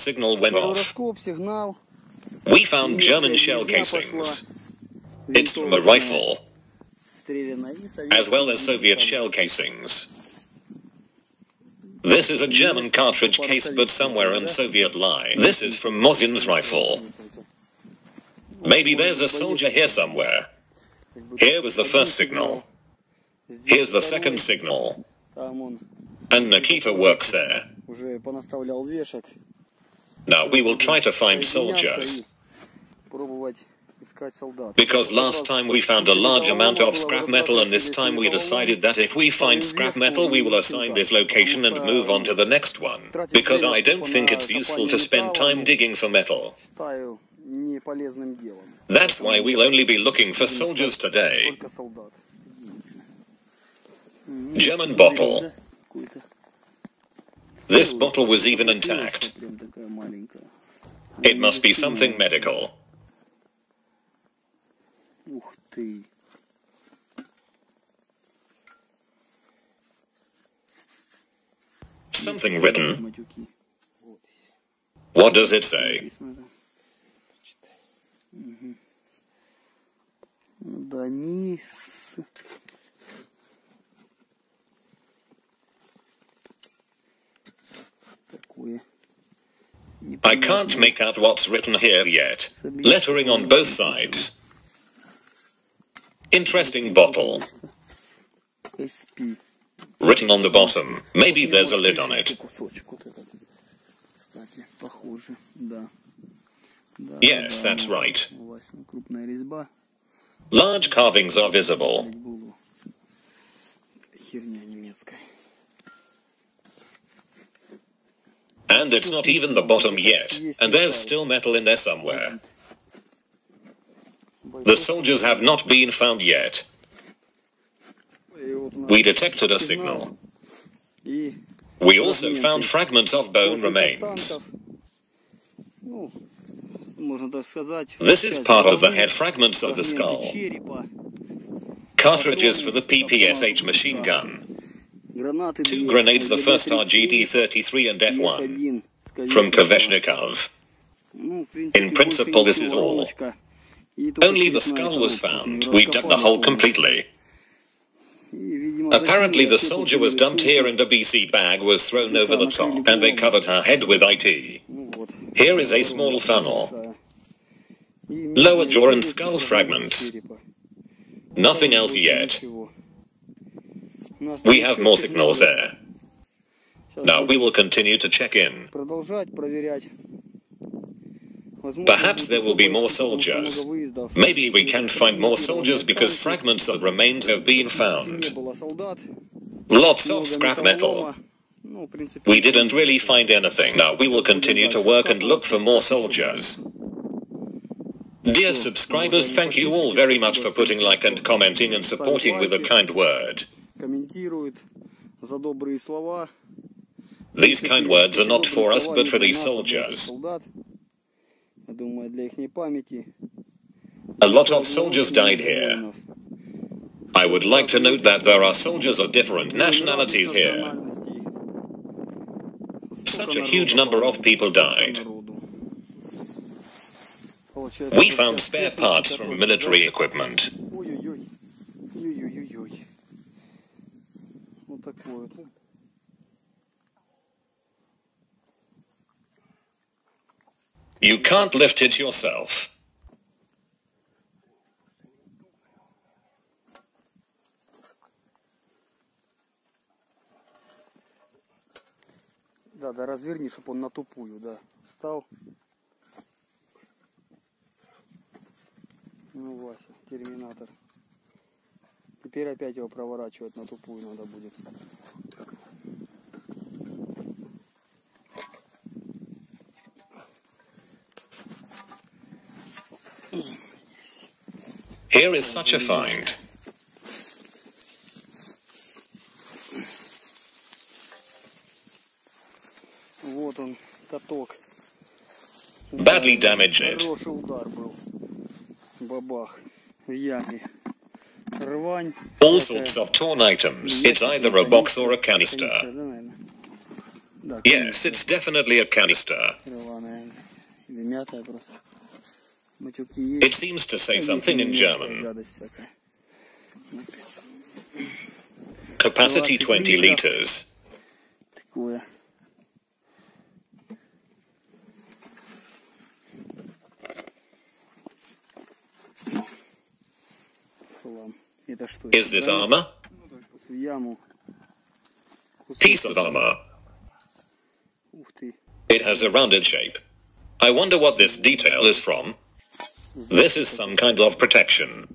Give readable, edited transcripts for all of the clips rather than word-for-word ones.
signal went off. We found German shell casings. It's from a rifle, as well as Soviet shell casings. This is a German cartridge case, but somewhere in Soviet line. This is from Mosin's rifle. Maybe there's a soldier here somewhere. Here was the first signal. Here's the second signal. And Nikita works there. Now we will try to find soldiers. Because last time we found a large amount of scrap metal, and this time we decided that if we find scrap metal we will assign this location and move on to the next one. Because I don't think it's useful to spend time digging for metal. That's why we'll only be looking for soldiers today. German bottle. This bottle was even intact. It must be something medical. Something written. What does it say? I can't make out what's written here yet. Lettering on both sides. Interesting bottle. Written on the bottom. Maybe there's a lid on it. Yes, that's right. Large carvings are visible. And it's not even the bottom yet, and there's still metal in there somewhere. The soldiers have not been found yet. We detected a signal. We also found fragments of bone remains. This is part of the head fragments of the skull. Cartridges for the PPSH machine gun. 2 grenades, the first RGD-33 and F1, from Kveshnikov. In principle this is all. Only the skull was found. We dug the hole completely. Apparently the soldier was dumped here and a BC bag was thrown over the top, and they covered her head with IT. Here is a small funnel. Lower jaw and skull fragments. Nothing else yet. We have more signals there. Now we will continue to check in. Perhaps there will be more soldiers. Maybe we can find more soldiers because fragments of remains have been found. Lots of scrap metal. We didn't really find anything. Now we will continue to work and look for more soldiers. Dear subscribers, thank you all very much for putting like and commenting and supporting with a kind word. These kind words are not for us but for these soldiers. A lot of soldiers died here. I would like to note that there are soldiers of different nationalities here. Such a huge number of people died. We found spare parts from military equipment. You can't lift it yourself. Да, разверни, чтобы он на тупую, да, встал. Ну, Вася, терминатор. Теперь опять его проворачивать на тупую надо будет. Here is such a find. Вот он, каток. Badly damaged it. Хороший удар был. Бабах. В яме. Рвань. All sorts of torn items. It's either a box or a canister. Yes, it's definitely a canister. помятая просто. Матюки It есть. seems to say something in German. Гадость всякая. Capacity 20 liters. Такое. Хлам. Это что? Is this armor? В яму. Piece of armor. Ух ты. It has a rounded shape. I wonder what this detail is from. This is some kind of protection.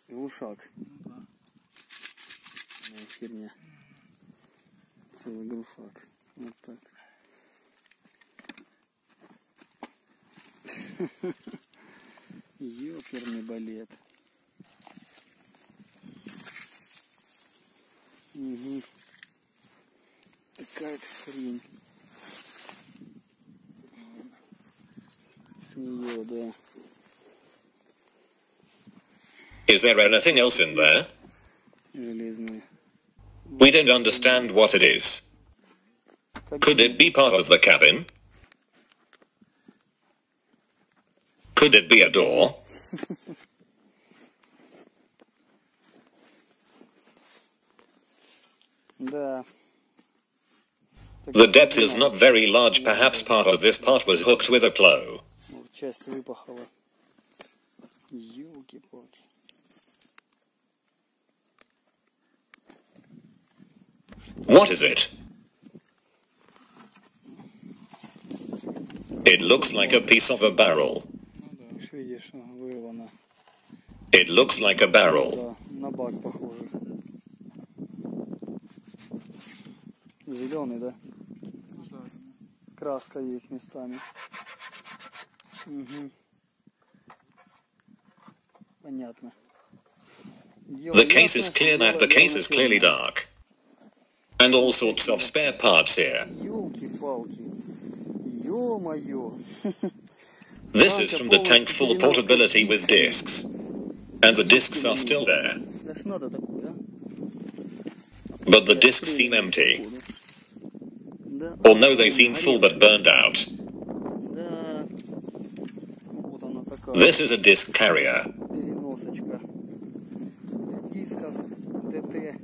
Глушак. Херня. Целый глушак. Вот так. Ёперный балет. Угу. Такая хрень. С нее, да. Is there anything else in there? Железные. We don't understand what it is. Could it be part of the cabin? Could it be a door? Да. The depth is not very large. Perhaps part of this part was hooked with a plow. Часть выпахала. Ёлки-палки. What is it? It looks like a piece of a barrel. Видишь, вырвано. It looks like a barrel. Да, на бак похоже. Зеленый, да? Краска есть местами. Угу. Понятно. The case is clear, Matt. The case is clearly dark. And all sorts of spare parts here. Ёлки-палки. Ё-моё. This is from the tank full portability with discs. And the discs are still there. Да ж надо такое, а? But the discs seem empty. Да. Or no, they seem full but burned out. Да. Вот она такая. This is a disc carrier. Переносочка. Для дисков ДТ.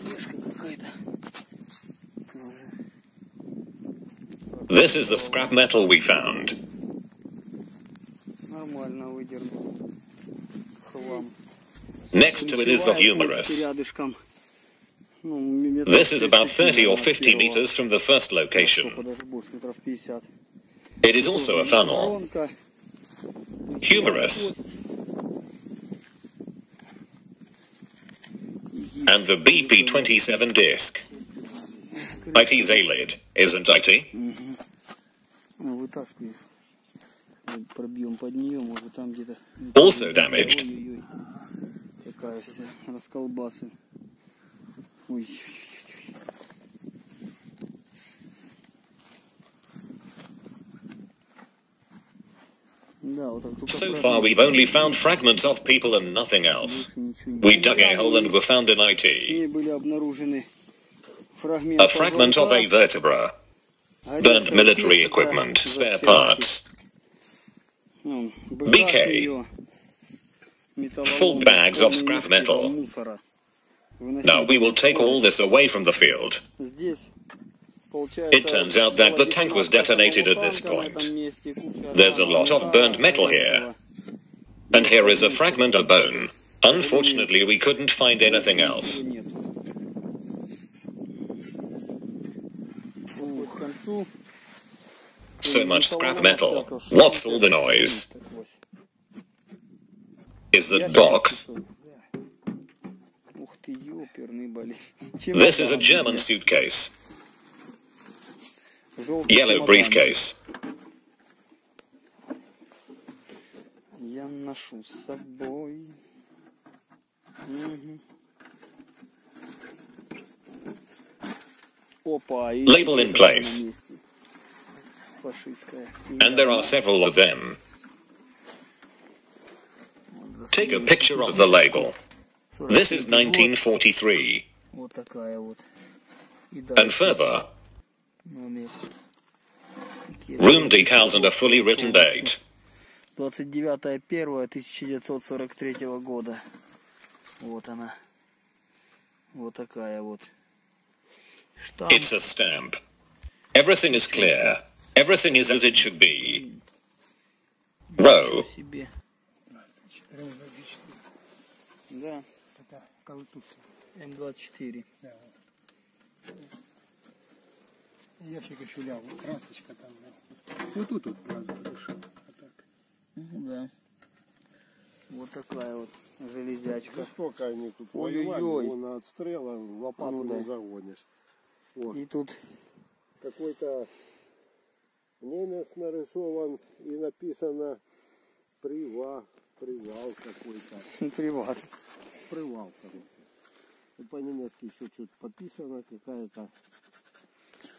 Флешка какая-то. This is the scrap metal we found. Нормально выдернул. Хлам. Next to it is the humerus. Рядышком. This is about 30 or 50 meters from the first location. Метров 50. It is also a funnel. Воронка. Humerus. And the BP-27 disc. IT's A-lid, isn't IT? Вытаскиваешь. Пробьем под нее, может там где-то. Also damaged. Ой-ой-ой. Такая вся. Расколбасы. Ой. Да, вот так только So far we've only found fragments of people and nothing else. We dug a hole and we found an IT. В были обнаружены фрагменты. A fragment of a vertebra. Burned military equipment, spare parts. BK. Full bags of scrap metal. Now we will take all this away from the field. It turns out that the tank was detonated at this point. There's a lot of burned metal here. And here is a fragment of bone. Unfortunately, we couldn't find anything else. So much scrap metal. What's all the noise? Is that box? This is a German suitcase. Yellow briefcase. Я ношу с собой. Опа, Label in place. Фашистская. And there are several of them. Take a picture of the label. This is 1943. Вот такая вот. And further, Room decals and a fully written date. 29.01.1943 года. Вот она. Вот такая вот. Штамп. It's a stamp. Everything is clear. Everything is as it should be. Row. Да. М24. Ящик еще лял, красочка там. Вот тут вот, правда, дышал. Да. Вот такая вот железячка. Сколько они тут Ой-ой-ой. воевали, на отстрела лопату не загонишь. Вот. И тут Какой-то немец нарисован и написано привал какой-то. приват. Привал, короче. И по-немецки еще что-то подписано, какая-то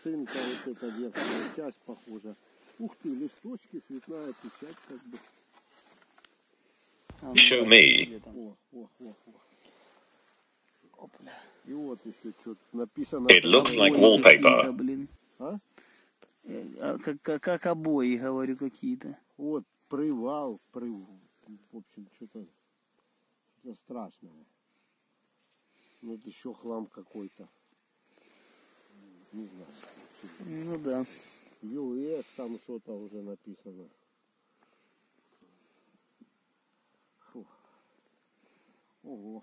цинка, вот эта верхняя часть похожа. Ух ты, листочки, цветная печать как бы. Show me. Опля. И вот еще что-то написано. It looks like wallpaper. Блин. А? Как обои, говорю, какие-то. Вот, привал. В общем, что-то страшное. Ну, это еще хлам какой-то. Не знаю. Ну да. US там что-то уже написано. Фу. Ого.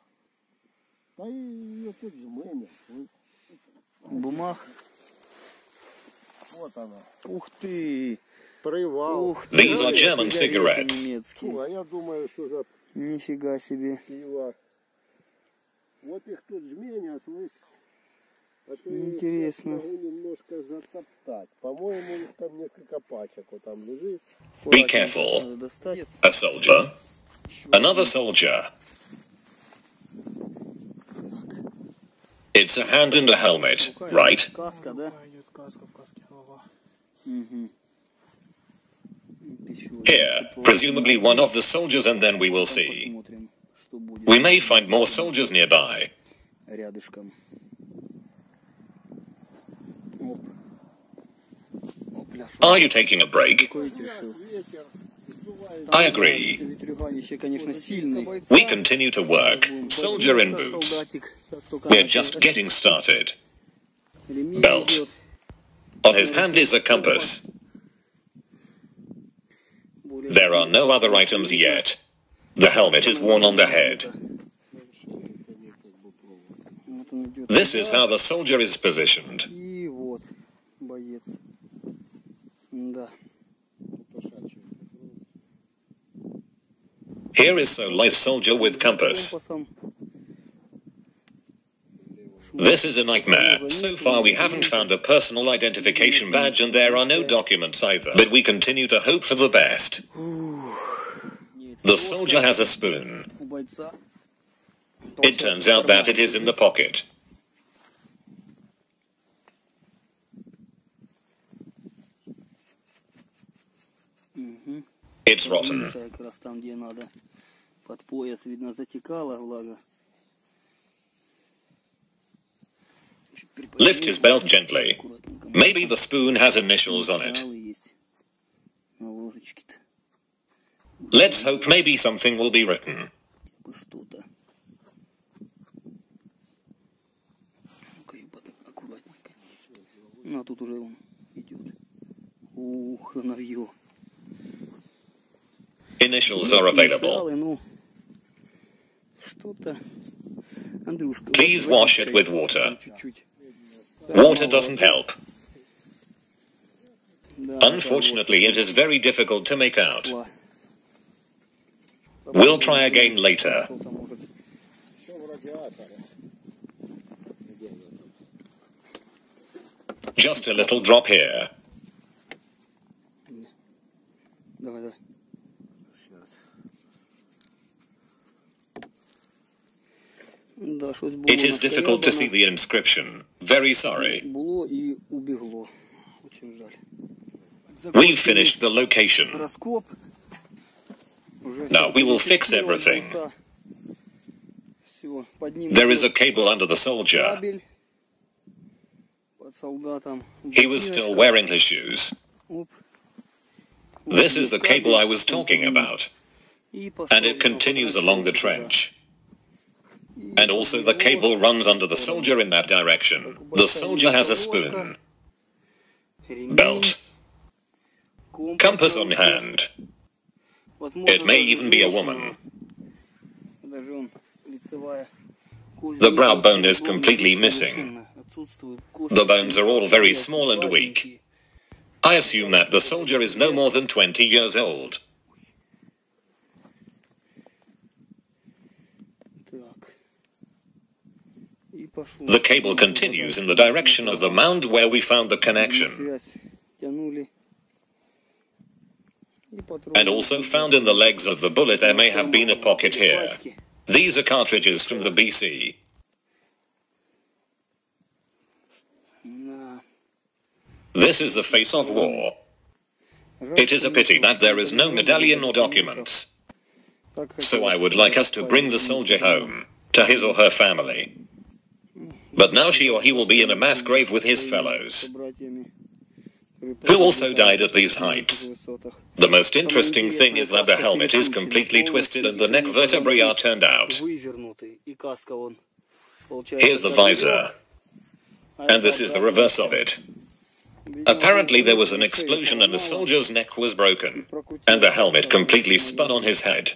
Да и тут жменя. Бумаг. Вот она. Ух ты. Привал. Ух ты. These are German cigarettes. Немецкие. Фу, а я думаю, что за Нифига себе. пиво. Вот их тут жменя, слышь. А то Интересно. я могу немножко затоптать. По-моему, их там несколько пачек вот там лежит. Be careful. Надо достать. A soldier. Another soldier. It's a hand and a helmet, right? Каска, да? Идет каска, в каске голова. Угу. Here, presumably one of the soldiers, and then we will see. Посмотрим, что будет. We may find more soldiers nearby. Рядышком. Оп. Опля, Are you taking a break? какой решил? I agree. Ветрюганище, конечно, сильный. We continue to work. Soldier in boots. Солдатик. Сейчас только We're начал. just getting started. Ремень Belt. идет. On his hand is a compass. There are no other items yet. The helmet is worn on the head. Вот он идет. This is how the soldier is positioned. И вот, боец. Да. Here is so light soldier with compass. Компасом. This is a nightmare. So far we haven't found a personal identification badge and there are no documents either. But we continue to hope for the best. The soldier has a spoon. У бойца. It turns out that it is in the pocket. Угу. It's rotten. Как раз там, где надо. Под пояс, видно, затекала влага. Lift his belt gently. Maybe the spoon has initials on it. На ложечке-то. Let's hope maybe something will be written. Что-то. Ну-ка, аккуратненько. Ну, а тут уже он идет. Ух, навье. Initials are available. Ну, что-то. Андрюшка. Please wash it with water. Чуть-чуть. Water doesn't help. Да, Unfortunately, it is very difficult to make out. вот. We'll try again later. Что-то может. Все в радиаторе. Just a little drop here. Давай, давай. Да, щось було. It is difficult to see the inscription. Very sorry. Було і убігло. Очень жаль. We've finished the location. Раскоп. Now we will fix everything. Все, под ним There is a cable under the soldier. кабель. Под солдатом. He was still wearing his shoes. Оп. This is the cable I was talking about, and it continues along the trench. And also the cable runs under the soldier in that direction. The soldier has a spoon, belt, compass on hand. It may even be a woman. The brow bone is completely missing. The bones are all very small and weak. I assume that the soldier is no more than 20 years old. The cable continues in the direction of the mound where we found the connection. And also found in the legs of the bullet there may have been a pocket here. These are cartridges from the BC. This is the face of war. It is a pity that there is no medallion or documents. So I would like us to bring the soldier home, to his or her family. But now she or he will be in a mass grave with his fellows, who also died at these heights. The most interesting thing is that the helmet is completely twisted and the neck vertebrae are turned out. Here's the visor, and this is the reverse of it. Apparently there was an explosion and the soldier's neck was broken, and the helmet completely spun on his head.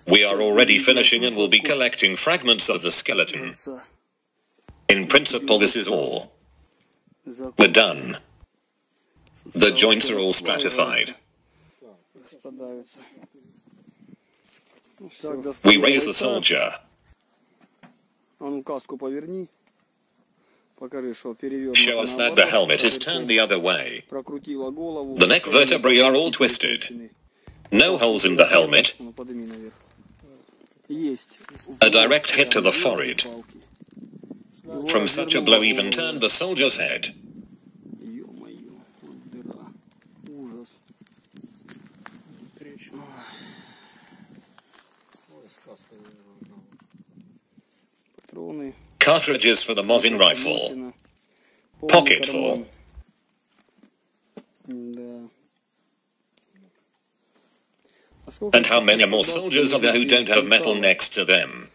We are already finishing and will be collecting fragments of the skeleton. In principle, this is all. We're done. The joints are all stratified. We raise the soldier. Show us that the helmet is turned the other way. The neck vertebrae are all twisted. No holes in the helmet. A direct hit to the forehead. From such a blow even turned the soldier's head. Cartridges for the Mosin rifle. Pocket full. And how many more soldiers are there who don't have metal next to them?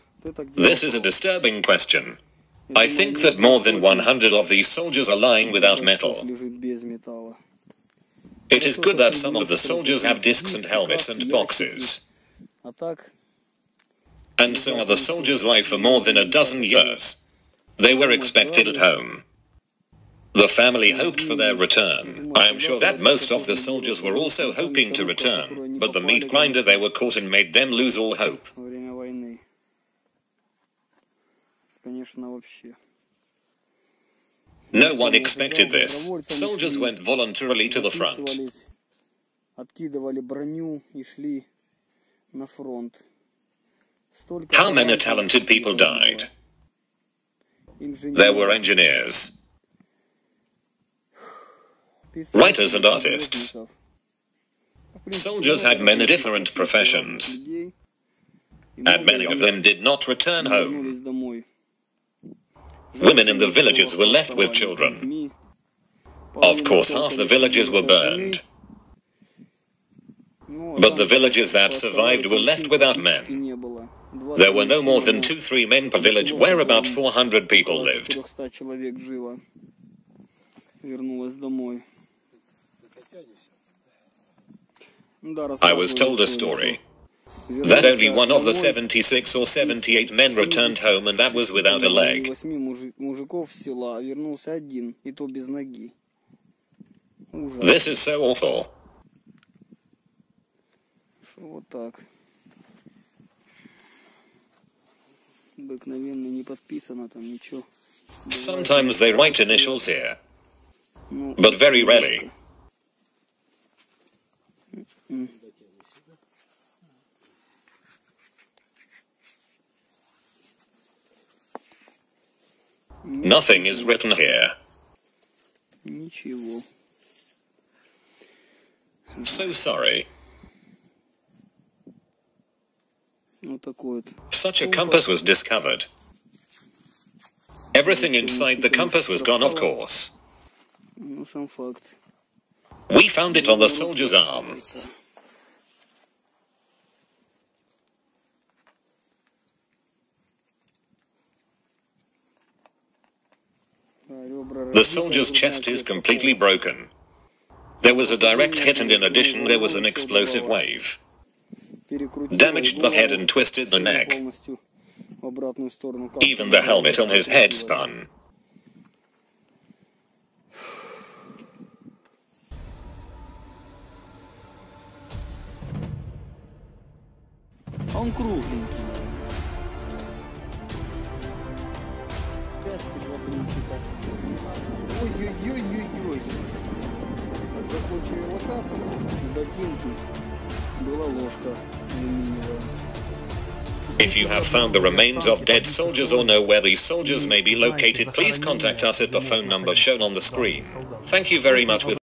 This is a disturbing question. I think that more than 100 of these soldiers are lying without metal. It is good that some of the soldiers have discs and helmets and boxes. And some of the soldiers live for more than a dozen years. They were expected at home. The family hoped for their return. I am sure that most of the soldiers were also hoping to return, but the meat grinder they were caught in made them lose all hope. No one expected this. Soldiers went voluntarily to the front. How many talented people died? There were engineers, writers and artists. Soldiers had many different professions, and many of them did not return home. Women in the villages were left with children. Of course, half the villages were burned. But the villages that survived were left without men. There were no more than 2-3 men per village where about 400 people lived. I was told a story that only one of the 76 or 78 men returned home, and that was without a leg. This is so awful. Sometimes they write initials here, but very rarely. Nothing is written here. So sorry. Вот такой вот. Such a compass was discovered. Everything inside the compass was gone, of course. Ну, сам факт. We found it on the soldier's arm. The soldier's chest is completely broken. There was a direct hit and in addition there was an explosive wave. Damaged the head and twisted the neck. Even the helmet on his head spun. А он кругленький. 5 блинчика. Ой-ой-ой-ой-ой. От закончили локацию. До ботинки была ложка алюминиевая. If you have found the remains of dead soldiers or know where these soldiers may be located, please contact us at the phone number shown on the screen. Thank you very much.